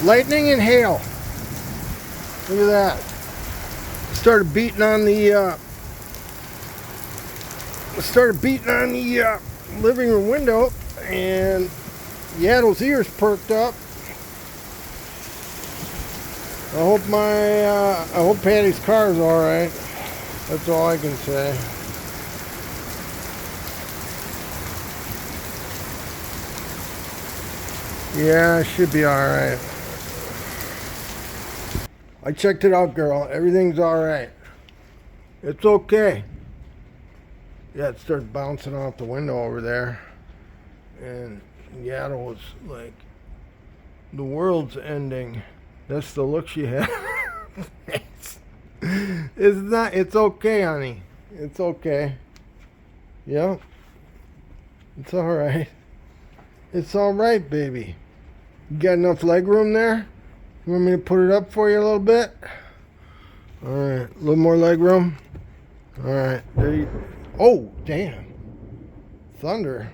Lightning and hail. Look at that. Started beating on the living room window, and Yaddle's ears perked up. I hope Patty's car is all right. That's all I can say. Yeah, it should be all right. I checked it out, girl. Everything's all right. It's okay. Yeah, it started bouncing off the window over there. And Yaddle was like, the world's ending. That's the look she had. It's okay, honey. It's okay. Yep. It's all right. It's all right, baby. You got enough leg room there? You want me to put it up for you a little bit? All right, a little more leg room. All right, there you. Oh, damn! Thunder.